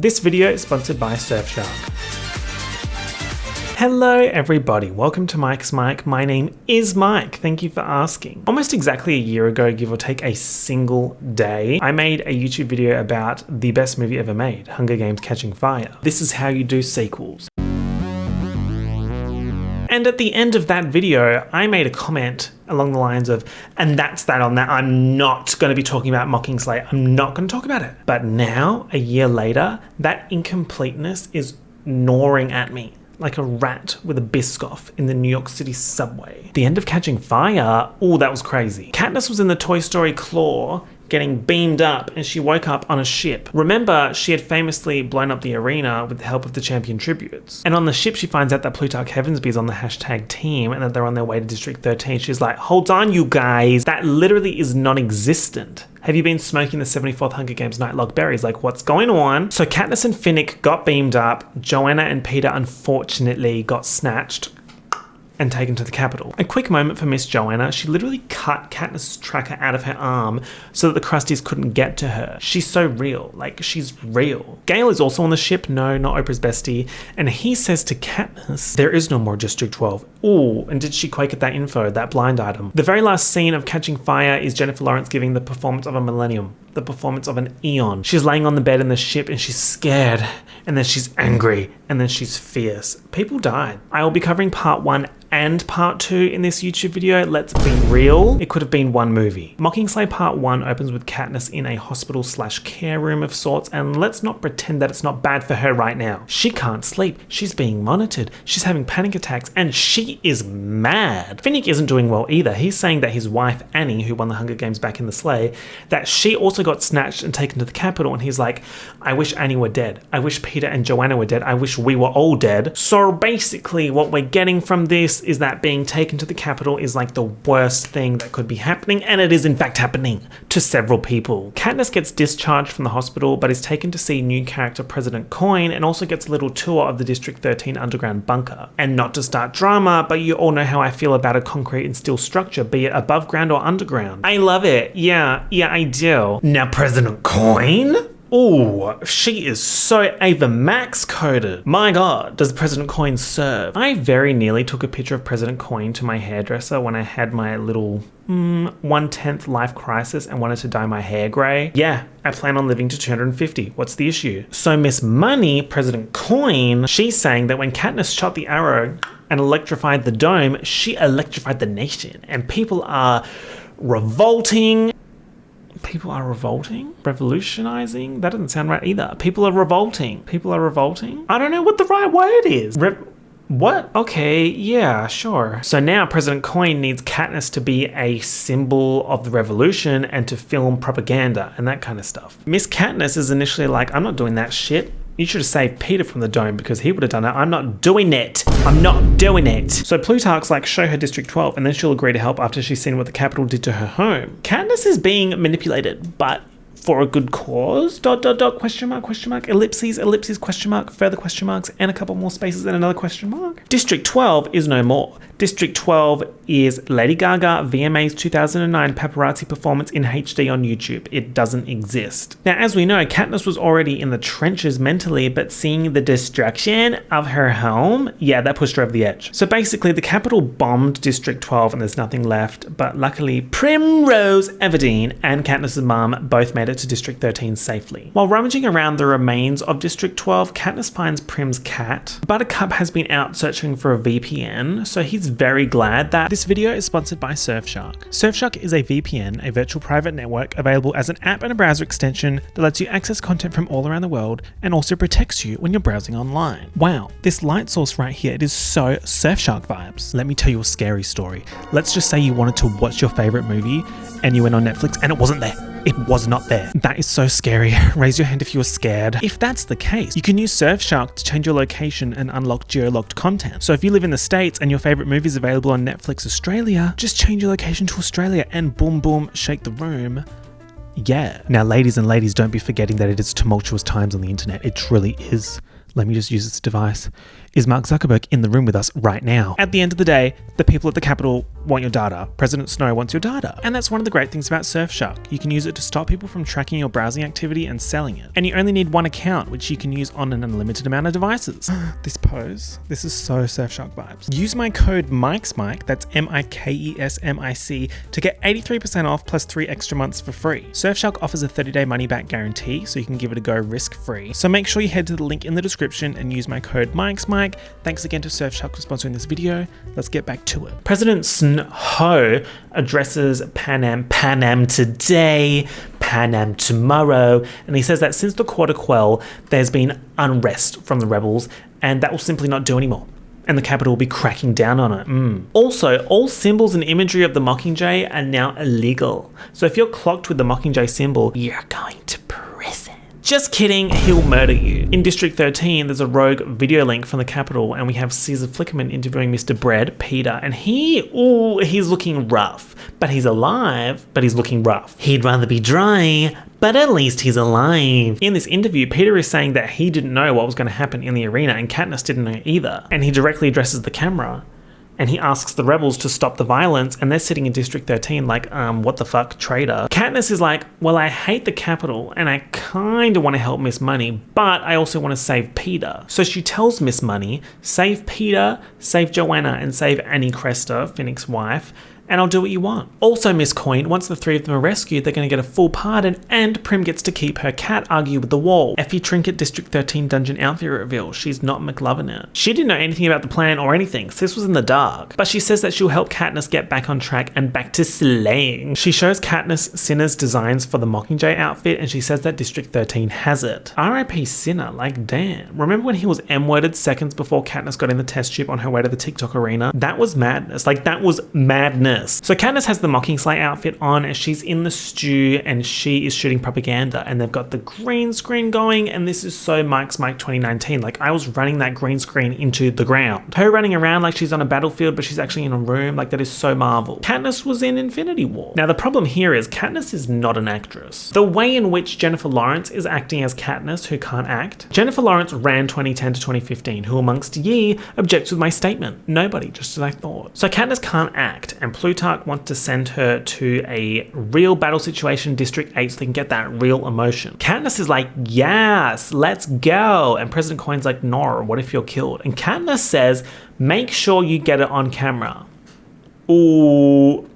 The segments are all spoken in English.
This video is sponsored by Surfshark. Hello everybody, welcome to Mike's Mike. My name is Mike, thank you for asking. Almost exactly a year ago, give or take a single day, I made a YouTube video about the best movie ever made, Hunger Games: Catching Fire. This is how you do sequels. And at the end of that video, I made a comment along the lines of, and that's that on that, I'm not going to be talking about MockingSLAY, I'm not going to talk about it. But now, a year later, that incompleteness is gnawing at me like a rat with a Biscoff in the New York City subway. The end of Catching Fire, oh, that was crazy. Katniss was in the Toy Story claw, getting beamed up, and she woke up on a ship. Remember, she had famously blown up the arena with the help of the champion tributes. And on the ship, she finds out that Plutarch Heavensby is on the hashtag team and that they're on their way to District 13. She's like, hold on, you guys. That literally is non-existent. Have you been smoking the 74th Hunger Games nightlog berries? Like, what's going on? So Katniss and Finnick got beamed up. Johanna and Peeta unfortunately got snatched and taken to the Capitol. A quick moment for Miss Johanna. She literally cut Katniss' tracker out of her arm so that the Crusties couldn't get to her. She's so real. Like, she's real. Gale is also on the ship. No, not Oprah's bestie. And he says to Katniss, there is no more District 12. Ooh, and did she quake at that info, that blind item? The very last scene of Catching Fire is Jennifer Lawrence giving the performance of a millennium, the performance of an eon. She's laying on the bed in the ship and she's scared, and then she's angry, and then she's fierce. People died. I will be covering part 1 and part 2 in this YouTube video. Let's be real, it could have been one movie. MockingSLAY part 1 opens with Katniss in a hospital / care room of sorts, and let's not pretend that it's not bad for her right now. She can't sleep, she's being monitored, she's having panic attacks, and she is mad. Finnick isn't doing well either. He's saying that his wife Annie, who won the Hunger Games back in the sleigh, that she also got snatched and taken to the Capitol, and he's like, I wish Annie were dead. I wish Peeta and Johanna were dead. I wish we were all dead. So basically what we're getting from this is that being taken to the Capitol is like the worst thing that could be happening, and it is in fact happening to several people. Katniss gets discharged from the hospital but is taken to see new character President Coin, and also gets a little tour of the District 13 underground bunker. And not to start drama, but you all know how I feel about a concrete and steel structure, be it above ground or underground. I love it. Yeah, I do. Now President Coin? Ooh, she is so Ava Max coded. My god, does President Coin serve? I very nearly took a picture of President Coin to my hairdresser when I had my little 1/10 life crisis and wanted to dye my hair grey. Yeah, I plan on living to 250. What's the issue? So Miss Money, President Coin, she's saying that when Katniss shot the arrow and electrified the dome, she electrified the nation, and people are revolting. People are revolting? Revolutionizing? That doesn't sound right either. People are revolting. People are revolting? I don't know what the right word is. What? Okay, yeah, sure. So now President Coin needs Katniss to be a symbol of the revolution and to film propaganda and that kind of stuff. Miss Katniss is initially like, I'm not doing that shit. You should have saved Peeta from the dome because he would have done it. I'm not doing it. I'm not doing it. So Plutarch's like, show her District 12, and then she'll agree to help after she's seen what the Capitol did to her home. Katniss is being manipulated, but for a good cause? ... question mark, ellipses, question mark, further question marks, and a couple more spaces and another question mark. District 12 is no more. District 12 is Lady Gaga VMA's 2009 paparazzi performance in HD on YouTube. It doesn't exist. Now, as we know, Katniss was already in the trenches mentally, but seeing the destruction of her home, yeah, that pushed her over the edge. So basically, the Capitol bombed District 12 and there's nothing left, but luckily, Primrose Everdeen and Katniss' mom both made it to District 13 safely. While rummaging around the remains of District 12, Katniss finds Prim's cat. Buttercup has been out searching for a VPN, so he's very glad that... This video is sponsored by Surfshark. Surfshark is a VPN, a virtual private network available as an app and a browser extension that lets you access content from all around the world and also protects you when you're browsing online. Wow, this light source right here, it is so Surfshark vibes. Let me tell you a scary story. Let's just say you wanted to watch your favorite movie and you went on Netflix and it wasn't there. It was not there. That is so scary. Raise your hand if you're scared. If that's the case, you can use Surfshark to change your location and unlock geo-locked content. So if you live in the States and your favorite movie is available on Netflix Australia, just change your location to Australia and boom boom, shake the room. Yeah. Now ladies and ladies, don't be forgetting that it is tumultuous times on the internet. It truly is. Let me just use this device. is Mark Zuckerberg in the room with us right now? At the end of the day, the people at the Capitol want your data. President Snow wants your data. And that's one of the great things about Surfshark. You can use it to stop people from tracking your browsing activity and selling it. And you only need one account, which you can use on an unlimited amount of devices. This pose, this is so Surfshark vibes. Use my code MIKESMIC, that's MIKESMIC, to get 83% off plus 3 extra months for free. Surfshark offers a 30-day money-back guarantee, so you can give it a go risk-free. So make sure you head to the link in the description and use my code MIKESMIC. Thanks again to Surfshark for sponsoring this video. Let's get back to it. President Snow addresses Pan Am today, Pan Am tomorrow, and he says that since the quarter quell, there's been unrest from the rebels, and that will simply not do anymore. And the Capitol will be cracking down on it. Also, all symbols and imagery of the Mockingjay are now illegal. So if you're clocked with the Mockingjay symbol, you're going to prison. Just kidding, he'll murder you. In District 13, there's a rogue video link from the Capitol, and we have Caesar Flickerman interviewing Mr. Bread, Peeta, and he's looking rough. But he's alive, but he's looking rough. He'd rather be dry, but at least he's alive. In this interview, Peeta is saying that he didn't know what was going to happen in the arena, and Katniss didn't know either. And he directly addresses the camera, and he asks the rebels to stop the violence, and they're sitting in District 13 like, what the fuck, traitor? Katniss is like, well, I hate the Capitol, and I kinda want to help Miss Money, but I also want to save Peeta. So she tells Miss Money, save Peeta, save Johanna, and save Annie Cresta, Finnick's wife, and I'll do what you want. Also, Miss Coin, once the 3 of them are rescued, they're going to get a full pardon, and Prim gets to keep her cat argue with the wall. Effie Trinket District 13 dungeon outfit reveal. She's not McLovin it. She didn't know anything about the plan or anything. Sis was in the dark. But she says that she'll help Katniss get back on track and back to slaying. She shows Katniss Cinna's designs for the Mockingjay outfit, and she says that District 13 has it. R.I.P. Cinna, like damn. Remember when he was M-worded seconds before Katniss got in the test tube on her way to the Tik Tok arena? That was madness. Like, that was madness. So Katniss has the MockingSLAY outfit on, and she's in the stew, and she is shooting propaganda, and they've got the green screen going, and this is so Mike's Mike 2019. Like, I was running that green screen into the ground. Her running around like she's on a battlefield, but she's actually in a room. Like, that is so Marvel. Katniss was in Infinity War. Now, the problem here is Katniss is not an actress. The way in which Jennifer Lawrence is acting as Katniss, who can't act. Jennifer Lawrence ran 2010 to 2015. Who amongst ye objects with my statement? Nobody, just as I thought. So Katniss can't act, and Plutarch wants to send her to a real battle situation, District 8, so they can get that real emotion. Katniss is like, yes, let's go. And President Coin's like, no, what if you're killed? And Katniss says, make sure you get it on camera. Ooh.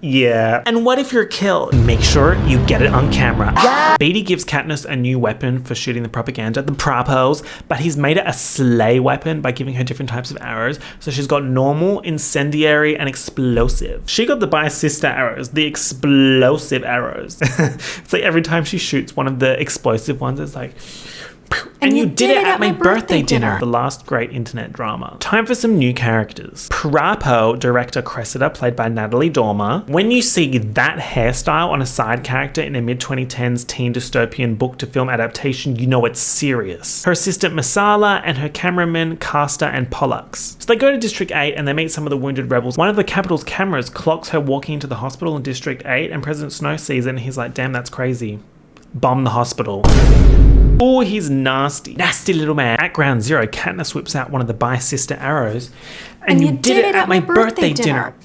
Yeah. And what if you're killed? Make sure you get it on camera. Yeah. Beatty gives Katniss a new weapon for shooting the propaganda, the propos, but he's made it a slay weapon by giving her different types of arrows. So she's got normal, incendiary, and explosive. She got the bi-sister arrows, the explosive arrows. It's like every time she shoots one of the explosive ones, it's like... And you did it at my birthday dinner. The last great internet drama. Time for some new characters. Prapo director Cressida, played by Natalie Dormer. When you see that hairstyle on a side character in a mid-2010s teen dystopian book to film adaptation, you know it's serious. Her assistant Masala and her cameraman Caster and Pollux. So they go to District 8 and they meet some of the wounded rebels. One of the Capitol's cameras clocks her walking into the hospital in District 8, and President Snow sees it and he's like, damn, that's crazy. Bomb the hospital. Oh, he's nasty. Nasty little man. At ground zero, Katniss whips out one of the bi-sister arrows. And you did it at my birthday dinner.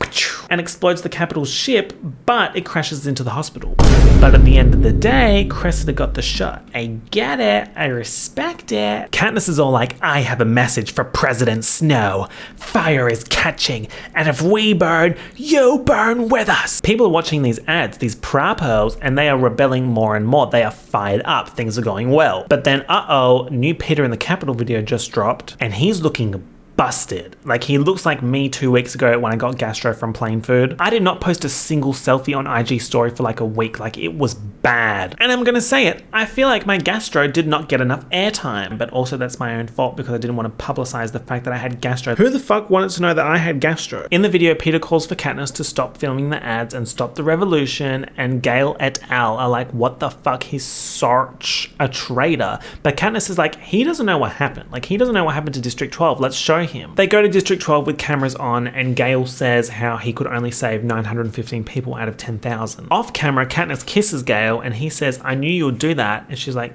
And explodes the Capitol's ship, but it crashes into the hospital. But at the end of the day, Cressida got the shot. I get it. I respect it. Katniss is all like, I have a message for President Snow. Fire is catching, and if we burn, you burn with us. People are watching these ads, these propos, and they are rebelling more and more. They are fired up. Things are going well. But then, new Peeta in the Capitol video just dropped, and he's looking busted. Like, he looks like me 2 weeks ago when I got gastro from plain food. I did not post a single selfie on IG story for like a week. Like, it was bad. And I'm gonna say it, I feel like my gastro did not get enough airtime, but also that's my own fault because I didn't want to publicize the fact that I had gastro. Who the fuck wanted to know that I had gastro? In the video, Peeta calls for Katniss to stop filming the ads and stop the revolution, and Gale et al. Are like, what the fuck, he's such a traitor. But Katniss is like, he doesn't know what happened. Like, he doesn't know what happened to District 12. Let's show him. They go to District 12 with cameras on, and Gale says how he could only save 915 people out of 10,000. Off camera, Katniss kisses Gale, and he says, I knew you would do that. And she's like,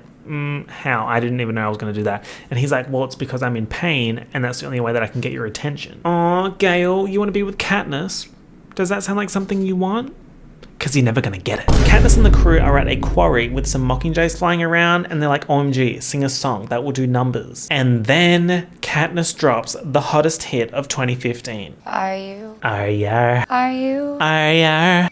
how? I didn't even know I was going to do that. And he's like, well, it's because I'm in pain and that's the only way that I can get your attention. Aw, Gale, you want to be with Katniss? Does that sound like something you want? Because you're never going to get it. Katniss and the crew are at a quarry with some Mockingjays flying around and they're like, OMG, sing a song, that will do numbers. And then Katniss drops the hottest hit of 2015. Are you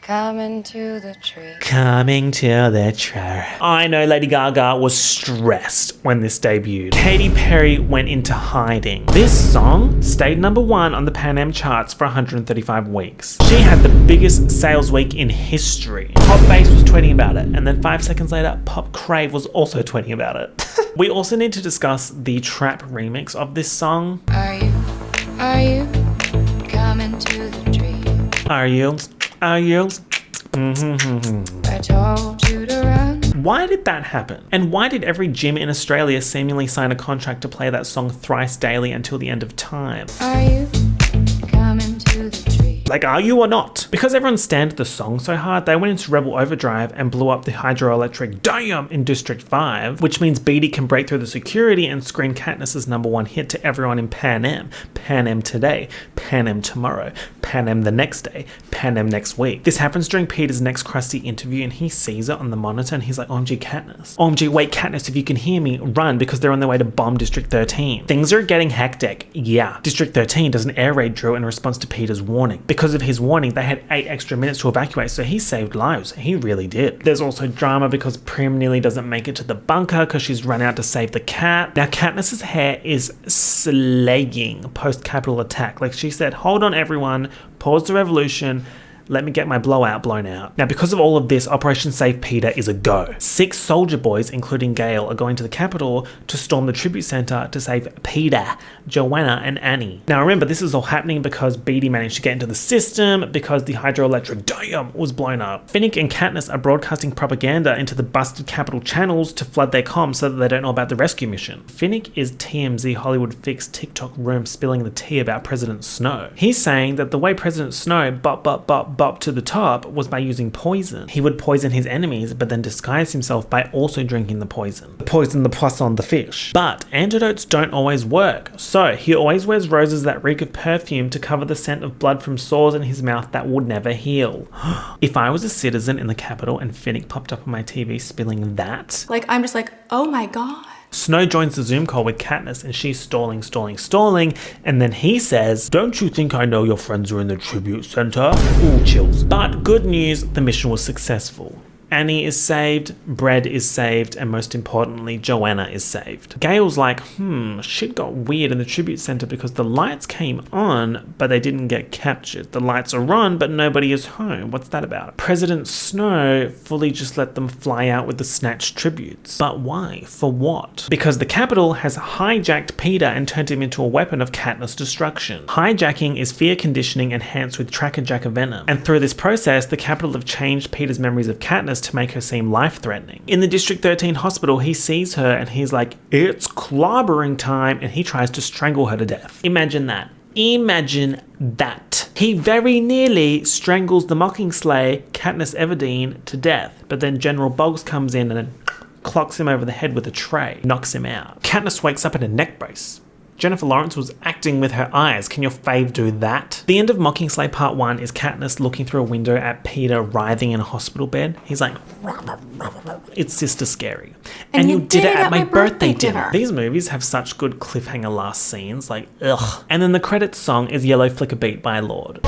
coming to the tree? Coming to the tree. I know Lady Gaga was stressed when this debuted. Katy Perry went into hiding. This song stayed #1 on the Pan Am charts for 135 weeks. She had the biggest sales week in history. Pop Bass was tweeting about it, and then 5 seconds later, Pop Crave was also tweeting about it. We also need to discuss the trap remix of this song. Are you coming to the tree? Are you? I told you to run. Why did that happen? And why did every gym in Australia seemingly sign a contract to play that song thrice daily until the end of time? Are you coming to the tree? Like, are you or not? Because everyone standed the song so hard, they went into Rebel Overdrive and blew up the hydroelectric dam in District 5, which means Beatty can break through the security and scream Katniss's #1 hit to everyone in Pan Am. Pan Am today, Pan Am tomorrow, Pan Am the next day, Pan Am next week. This happens during Peter's next crusty interview and he sees it on the monitor and he's like, OMG Katniss. OMG, wait Katniss, if you can hear me, run, because they're on their way to bomb District 13. Things are getting hectic. Yeah. District 13 does an air raid drill in response to Peter's warning. Because of his warning, they had 8 extra minutes to evacuate, so he saved lives. He really did. There's also drama because Prim nearly doesn't make it to the bunker because she's run out to save the cat. Now, Katniss's hair is slaying post-Capitol attack. Like she said, hold on everyone, pause the revolution, let me get my blowout blown out. Now, because of all of this, Operation Save Peeta is a go. 6 soldier boys, including Gale, are going to the Capitol to storm the tribute center to save Peeta, Johanna, and Annie. Now, remember, this is all happening because Beatty managed to get into the system because the hydroelectric dam was blown up. Finnick and Katniss are broadcasting propaganda into the busted Capitol channels to flood their comms so that they don't know about the rescue mission. Finnick is TMZ Hollywood Fix TikTok room spilling the tea about President Snow. He's saying that the way President Snow bop to the top was by using poison. He would poison his enemies, but then disguise himself by also drinking the poison. The poison, the poisson, the fish. But antidotes don't always work. So he always wears roses that reek of perfume to cover the scent of blood from sores in his mouth that would never heal. If I was a citizen in the Capitol and Finnick popped up on my TV spilling that, like, I'm just like, oh my God. Snow joins the Zoom call with Katniss and she's stalling, and then he says, don't you think I know your friends are in the tribute center? Ooh, chills. But good news, the mission was successful. Annie is saved, Bread is saved, and most importantly, Johanna is saved. Gale's like, shit got weird in the tribute center because the lights came on, but they didn't get captured. The lights are on, but nobody is home. What's that about? President Snow fully just let them fly out with the snatched tributes. But why? For what? Because the Capitol has hijacked Peeta and turned him into a weapon of Katniss destruction. Hijacking is fear conditioning enhanced with Tracker Jacker venom. And through this process, the Capitol have changed Peeta's memories of Katniss to make her seem life-threatening. In the District 13 hospital, he sees her and he's like, it's clobbering time, and he tries to strangle her to death. Imagine that. Imagine that. He very nearly strangles the MockingSLAY, Katniss Everdeen, to death, but then General Boggs comes in and clocks him over the head with a tray, knocks him out. Katniss wakes up in a neck brace. Jennifer Lawrence was acting with her eyes. Can your fave do that? The end of MockingSLAY Part 1 is Katniss looking through a window at Peeta writhing in a hospital bed. He's like, it's sister scary. And you did it at my birthday dinner. These movies have such good cliffhanger last scenes, like, ugh. And then the credits song is Yellow Flicker Beat by Lorde.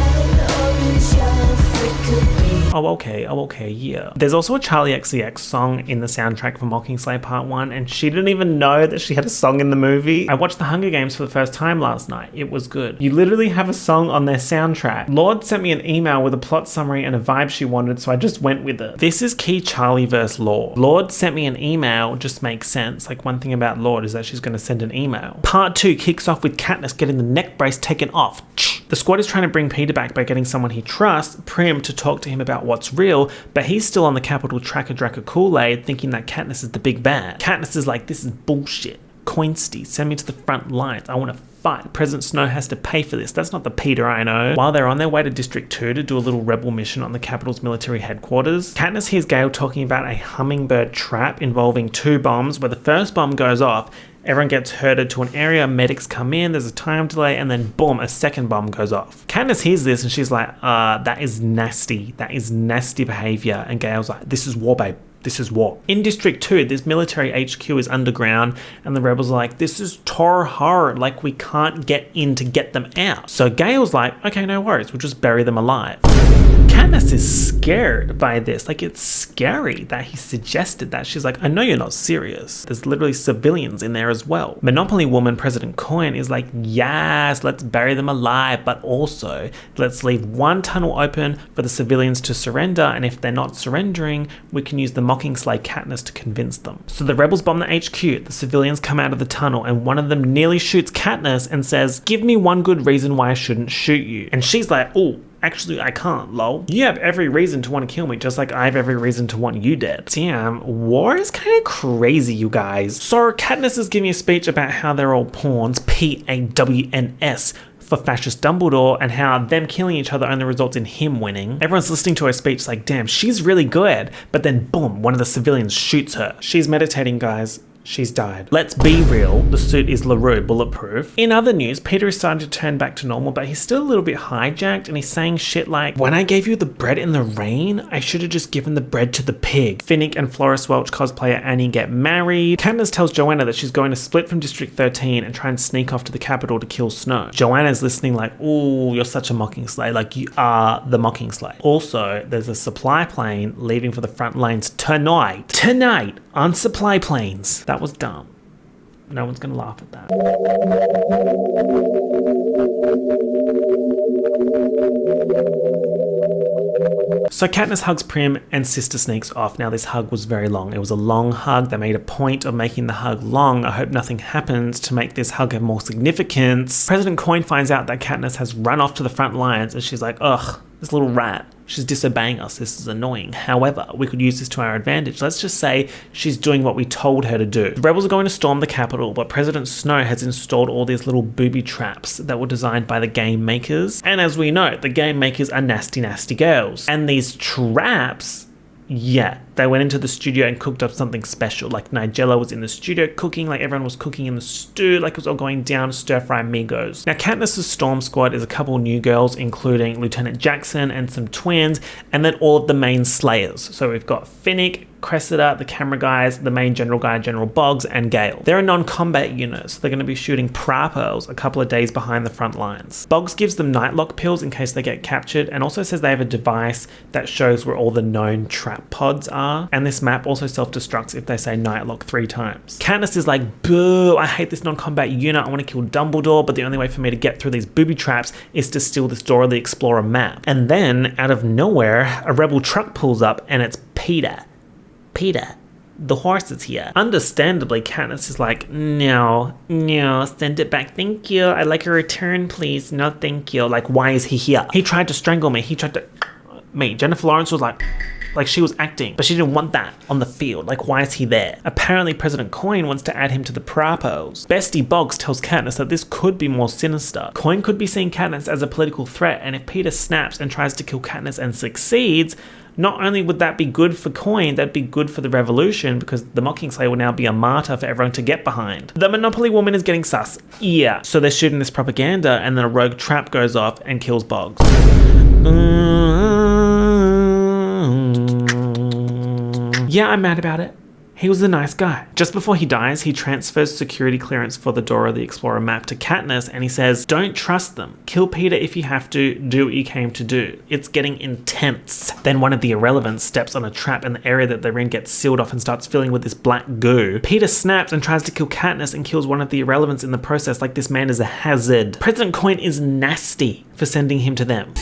Oh, okay, yeah. There's also a Charlie XCX song in the soundtrack for MockingSLAY Part 1, and she didn't even know that she had a song in the movie. I watched The Hunger Games for the first time last night. It was good. You literally have a song on their soundtrack. Lorde sent me an email with a plot summary and a vibe she wanted, so I just went with it. This is key Charlie verse Lorde. Lorde sent me an email, just makes sense. Like, one thing about Lorde is that she's going to send an email. Part 2 kicks off with Katniss getting the neck brace taken off. The squad is trying to bring Peeta back by getting someone he trusts, Prim, to talk to him about what's real, but he's still on the Capitol Tracker Dracker Kool-Aid thinking that Katniss is the big bad. Katniss is like, this is bullshit. Coinsty, send me to the front lines. I want to fight. President Snow has to pay for this. That's not the Peeta I know. While they're on their way to District 2 to do a little rebel mission on the Capitol's military headquarters, Katniss hears Gale talking about a hummingbird trap involving 2 bombs, where the first bomb goes off, everyone gets herded to an area, medics come in, there's a time delay, and then boom, a second bomb goes off. Katniss hears this and she's like, that is nasty. That is nasty behavior. And Gale's like, this is war, babe. This is war. In District 2, this military HQ is underground, and the rebels are like, this is tor hard, like we can't get in to get them out. So Gale's like, okay, no worries, we'll just bury them alive. Katniss is scared by this. Like, it's scary that he suggested that. She's like, I know you're not serious. There's literally civilians in there as well. Monopoly woman President Coin is like, yes, let's bury them alive, but also let's leave one tunnel open for the civilians to surrender, and if they're not surrendering, we can use the MockingSLAY Katniss to convince them. So the rebels bomb the HQ, the civilians come out of the tunnel, and one of them nearly shoots Katniss and says, give me one good reason why I shouldn't shoot you. And she's like, oh, actually, I can't, lol. You have every reason to want to kill me, just like I have every reason to want you dead. Damn, war is kind of crazy, you guys. So Katniss is giving a speech about how they're all pawns, PAWNS, for fascist Dumbledore, and how them killing each other only results in him winning. Everyone's listening to her speech like, damn, she's really good. But then boom, one of the civilians shoots her. She's meditating, guys. She's died. Let's be real, the suit is LaRue bulletproof. In other news, Peeta is starting to turn back to normal, but he's still a little bit hijacked, and he's saying shit like, when I gave you the bread in the rain, I should have just given the bread to the pig. Finnick and Florence Welch cosplayer Annie get married. Katniss tells Johanna that she's going to split from District 13 and try and sneak off to the Capitol to kill Snow. Johanna's listening like, ooh, you're such a MockingSLAY, like you are the MockingSLAY. Also, there's a supply plane leaving for the front lines tonight on supply planes. That was dumb. No one's gonna laugh at that. So Katniss hugs Prim and Sister sneaks off. Now this hug was very long. It was a long hug. They made a point of making the hug long. I hope nothing happens to make this hug have more significance. President Coin finds out that Katniss has run off to the front lines, and she's like, ugh, this little rat. She's disobeying us. This is annoying. However, we could use this to our advantage. Let's just say she's doing what we told her to do. The rebels are going to storm the Capitol, but President Snow has installed all these little booby traps that were designed by the game makers. And as we know, the game makers are nasty, nasty girls. And these traps, yeah, they went into the studio and cooked up something special. Like Nigella was in the studio cooking, like everyone was cooking in the stew, like it was all going down, stir-fry Migos. Now Katniss's Storm Squad is a couple new girls, including Lieutenant Jackson and some twins, and then all of the main Slayers. So we've got Finnick, Cressida, the camera guys, the main general guy, General Boggs, and Gale. They're a non-combat unit, so they're going to be shooting Prapels a couple of days behind the front lines. Boggs gives them nightlock pills in case they get captured, and also says they have a device that shows where all the known trap pods are, and this map also self-destructs if they say nightlock 3 times. Katniss is like, boo, I hate this non-combat unit, I want to kill Dumbledore, but the only way for me to get through these booby traps is to steal this Dora the Explorer map. And then, out of nowhere, a rebel truck pulls up, and it's Peeta, the horse is here. Understandably, Katniss is like, no, send it back, thank you. I'd like a return, please. No, thank you. Like, why is he here? He tried to strangle me. Jennifer Lawrence was like she was acting, but she didn't want that on the field. Like, why is he there? Apparently, President Coin wants to add him to the Prapos. Bestie Boggs tells Katniss that this could be more sinister. Coin could be seeing Katniss as a political threat, and if Peeta snaps and tries to kill Katniss and succeeds, not only would that be good for Coin, that'd be good for the revolution, because the MockingSLAY will now be a martyr for everyone to get behind. The Monopoly woman is getting sus. Yeah. So they're shooting this propaganda, and then a rogue trap goes off and kills Boggs. Yeah, I'm mad about it. He was a nice guy. Just before he dies, he transfers security clearance for the Dora the Explorer map to Katniss, and he says, don't trust them. Kill Peeta if you have to. Do what you came to do. It's getting intense. Then one of the Irrelevants steps on a trap, and the area that they're in gets sealed off and starts filling with this black goo. Peeta snaps and tries to kill Katniss and kills one of the Irrelevants in the process, like this man is a hazard. President Coin is nasty for sending him to them.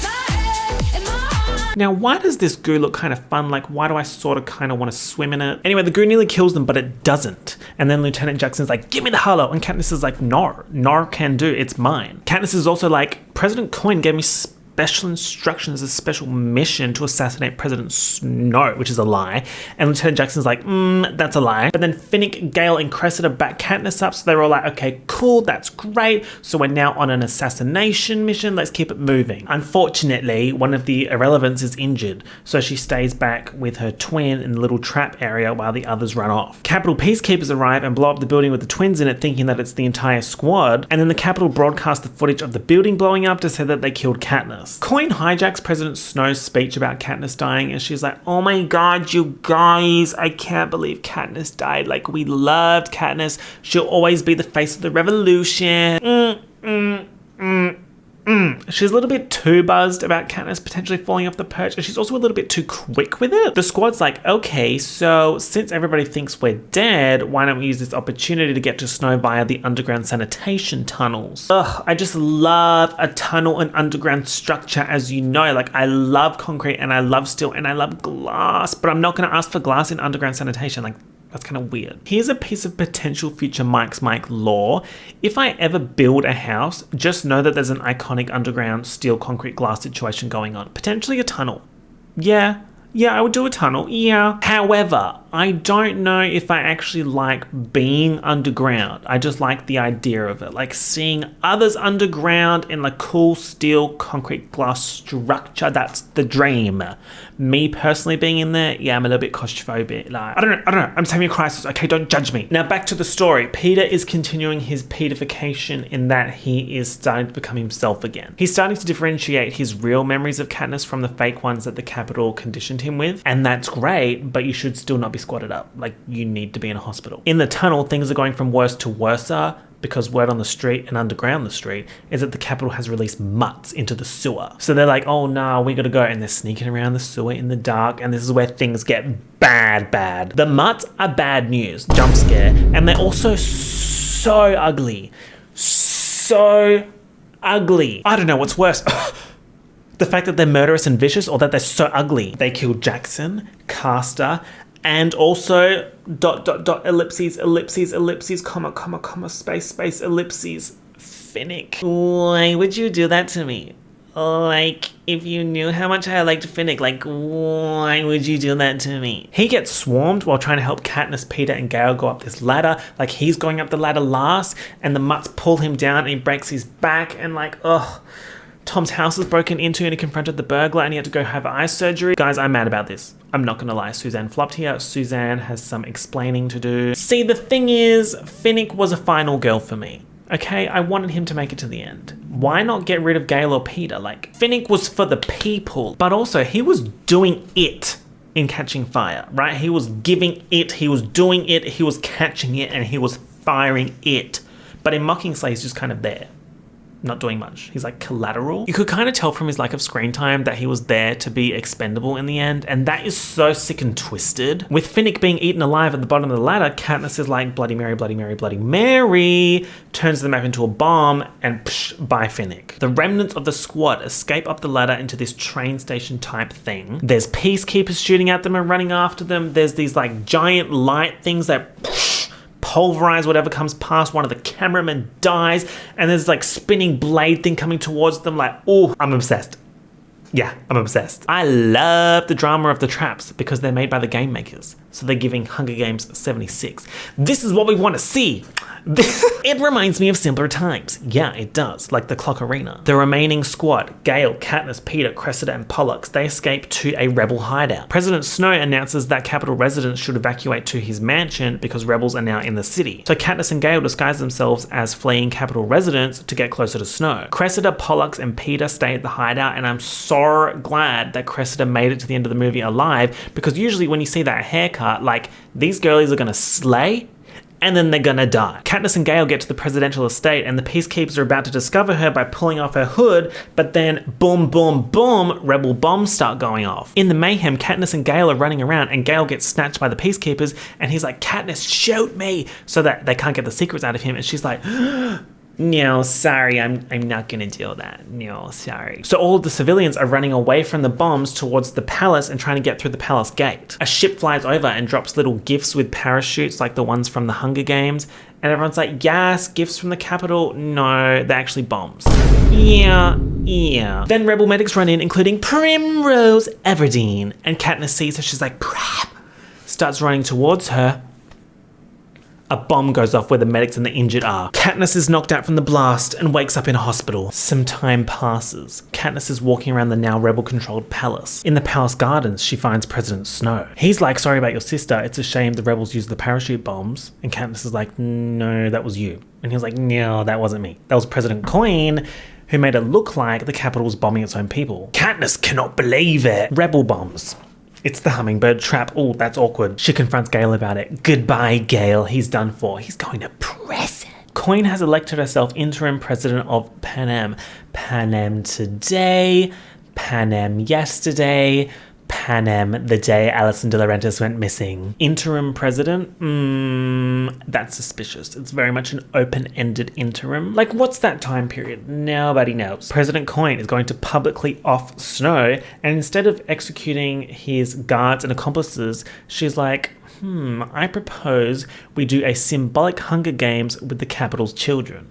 Now, why does this goo look kind of fun? Like, why do I sort of kind of want to swim in it? Anyway, the goo nearly kills them, but it doesn't. And then Lieutenant Jackson's like, give me the Harlow. And Katniss is like, no can do, it's mine. Katniss is also like, President Coin gave me special instructions, a special mission to assassinate President Snow, which is a lie. And Lieutenant Jackson's like, that's a lie. But then Finnick, Gale, and Cressida back Katniss up, so they're all like, okay, cool, that's great. So we're now on an assassination mission. Let's keep it moving. Unfortunately, one of the irrelevants is injured, so she stays back with her twin in the little trap area while the others run off. Capitol peacekeepers arrive and blow up the building with the twins in it, thinking that it's the entire squad. And then the Capitol broadcasts the footage of the building blowing up to say that they killed Katniss. Coin hijacks President Snow's speech about Katniss dying, and she's like, oh my god, you guys, I can't believe Katniss died. Like, we loved Katniss. She'll always be the face of the revolution. She's a little bit too buzzed about Katniss potentially falling off the perch, and she's also a little bit too quick with it. The squad's like, okay, so since everybody thinks we're dead, why don't we use this opportunity to get to Snow via the underground sanitation tunnels? Ugh, I just love a tunnel and underground structure, as you know. Like, I love concrete and I love steel and I love glass, but I'm not going to ask for glass in underground sanitation. Like, that's kind of weird. Here's a piece of potential future Mike's Mike lore. If I ever build a house, just know that there's an iconic underground steel concrete glass situation going on. Potentially a tunnel. Yeah, I would do a tunnel, yeah. However, I don't know if I actually like being underground. I just like the idea of it. Like seeing others underground in like cool steel concrete glass structure. That's the dream. Me personally being in there, yeah, I'm a little bit claustrophobic. Like, I don't know. I'm just having a crisis. Okay, don't judge me. Now back to the story. Peeta is continuing his Peetification in that he is starting to become himself again. He's starting to differentiate his real memories of Katniss from the fake ones that the Capitol conditioned him with. And that's great, but you should still not be squatted up. Like, you need to be in a hospital. In the tunnel, things are going from worse to worser, because word on the street and underground the street is that the Capitol has released mutts into the sewer. So they're like, oh no, we gotta go. And they're sneaking around the sewer in the dark, and this is where things get bad. The mutts are bad news, jump scare, and they're also so ugly. So ugly. I don't know what's worse. The fact that they're murderous and vicious, or that they're so ugly. They killed Jackson, Castor, and also ... ellipses, comma, space, ellipses, Finnick. Why would you do that to me? Like, if you knew how much I liked Finnick, like, why would you do that to me? He gets swarmed while trying to help Katniss, Peeta, and Gale go up this ladder. Like, he's going up the ladder last, and the mutts pull him down, and he breaks his back, and like, ugh. Tom's house was broken into and he confronted the burglar and he had to go have eye surgery. Guys, I'm mad about this. I'm not gonna lie. Suzanne flopped here. Suzanne has some explaining to do. See, the thing is, Finnick was a final girl for me. Okay, I wanted him to make it to the end. Why not get rid of Gale or Peeta? Like, Finnick was for the people, but also he was doing it in Catching Fire, right? He was giving it, he was doing it, he was catching it, and he was firing it. But in MockingSLAY, he's just kind of there, not doing much. He's like collateral. You could kind of tell from his lack of screen time that he was there to be expendable in the end, and that is so sick and twisted. With Finnick being eaten alive at the bottom of the ladder, Katniss is like, Bloody Mary, Bloody Mary, Bloody Mary, turns the map into a bomb, and psh, by Finnick. The remnants of the squad escape up the ladder into this train station type thing. There's peacekeepers shooting at them and running after them. There's these like giant light things that pulverize whatever comes past. One of the cameramen dies, and there's like spinning blade thing coming towards them. Like, oh, I'm obsessed. Yeah, I'm obsessed. I love the drama of the traps because they're made by the game makers. So they're giving Hunger Games 76. This is what we want to see. It reminds me of simpler times. Yeah, it does, like the Clock Arena. The remaining squad, Gale, Katniss, Peeta, Cressida, and Pollux, they escape to a rebel hideout. President Snow announces that Capitol residents should evacuate to his mansion because rebels are now in the city. So Katniss and Gale disguise themselves as fleeing Capitol residents to get closer to Snow. Cressida, Pollux, and Peeta stay at the hideout, and I'm so glad that Cressida made it to the end of the movie alive, because usually when you see that haircut, like, these girlies are gonna slay and then they're gonna die. Katniss and Gale get to the presidential estate, and the peacekeepers are about to discover her by pulling off her hood, but then boom, boom, boom, rebel bombs start going off. In the mayhem, Katniss and Gale are running around, and Gale gets snatched by the peacekeepers, and he's like, Katniss, shoot me, so that they can't get the secrets out of him, and she's like, no, sorry, I'm not gonna do that. No, sorry. So all of the civilians are running away from the bombs towards the palace and trying to get through the palace gate. A ship flies over and drops little gifts with parachutes like the ones from the Hunger Games, And everyone's like, yes, gifts from the Capitol. No, they're actually bombs. Yeah. Then rebel medics run in, including Primrose Everdeen. And Katniss sees her, she's like, Prep! Starts running towards her. A bomb goes off where the medics and the injured are. Katniss is knocked out from the blast and wakes up in a hospital. Some time passes. Katniss is walking around the now rebel-controlled palace. In the palace gardens, she finds President Snow. He's like, sorry about your sister. It's a shame the rebels used the parachute bombs. And Katniss is like, no, that was you. And he was like, no, that wasn't me. That was President Coin, who made it look like the Capitol was bombing its own people. Katniss cannot believe it. Rebel bombs. It's the hummingbird trap. Oh, that's awkward. She confronts Gale about it. Goodbye, Gale. He's done for. He's going to prison. Coin has elected herself interim president of Panem. Panem today, Panem yesterday, Panem the day Alison De Laurentiis went missing. Interim president? That's suspicious. It's very much an open-ended interim. Like, what's that time period? Nobody knows. President Coin is going to publicly off Snow, and instead of executing his guards and accomplices, she's like, I propose we do a symbolic Hunger Games with the Capitol's children.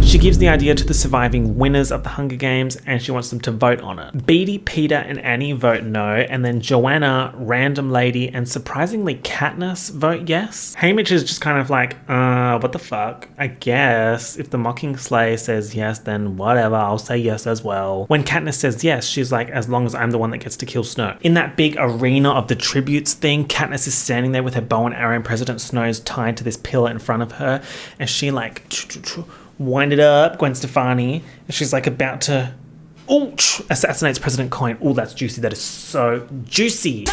She gives the idea to the surviving winners of the Hunger Games, and she wants them to vote on it. Beatty, Peeta, and Annie vote no, and then Joanna, Random Lady, and surprisingly Katniss vote yes. Haymitch is just kind of like, what the fuck? I guess if the MockingSLAY says yes, then whatever, I'll say yes as well. When Katniss says yes, she's like, as long as I'm the one that gets to kill Snow. In that big arena of the tributes thing, Katniss is standing there with her bow and arrow, and President Snow's tied to this pillar in front of her, and she like wind it up, Gwen Stefani, and she's like about to assassinates President Coin. Oh, that's juicy. That is so juicy.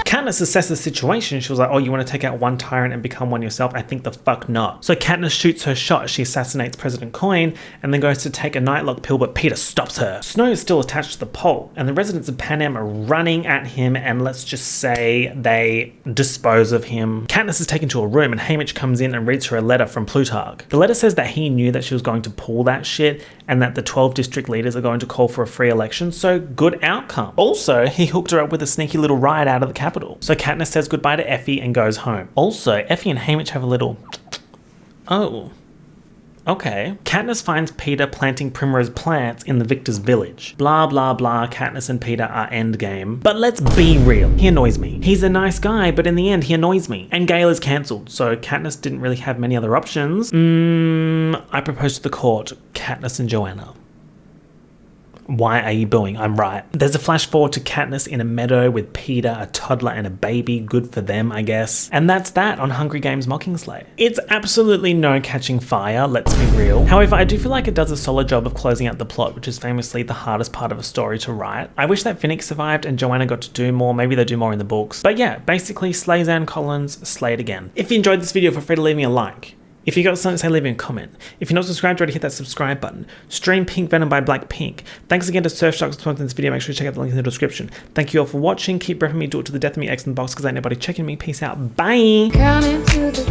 Katniss assesses the situation. She was like, oh, you want to take out one tyrant and become one yourself? I think the fuck not. So Katniss shoots her shot. She assassinates President Coin and then goes to take a nightlock pill, but Peeta stops her. Snow is still attached to the pole, and the residents of Panem are running at him, and let's just say they dispose of him. Katniss is taken to a room, and Haymitch comes in and reads her a letter from Plutarch. The letter says that he knew that she was going to pull that shit, and that the 12 district leaders are going to call for a free election, so good outcome. Also, he hooked her up with a sneaky little ride out of the Capitol. So Katniss says goodbye to Effie and goes home. Also, Effie and Haymitch have a little... Oh. Okay. Katniss finds Peeta planting primrose plants in the victor's village. Blah, blah, blah. Katniss and Peeta are endgame. But let's be real. He annoys me. He's a nice guy, but in the end, he annoys me. And Gale is cancelled, so Katniss didn't really have many other options. I propose to the court, Katniss and Joanna. Why are you booing? I'm right. There's a flash forward to Katniss in a meadow with Peeta, a toddler, and a baby. Good for them, I guess. And that's that on Hungry Games MockingSLAY. It's absolutely no catching fire, let's be real. However, I do feel like it does a solid job of closing out the plot, which is famously the hardest part of a story to write. I wish that Finnick survived and Joanna got to do more. Maybe they do more in the books. But yeah, basically Slayzan Collins slayed again. If you enjoyed this video, feel free to leave me a like. If you got something to say, leave me a comment. If you're not subscribed already, hit that subscribe button. Stream Pink Venom by Blackpink. Thanks again to Surfshark for sponsoring this video. Make sure to check out the link in the description. Thank you all for watching. Keep repping me, do it to the death of me, X in the box, because ain't nobody checking me. Peace out. Bye. Coming to the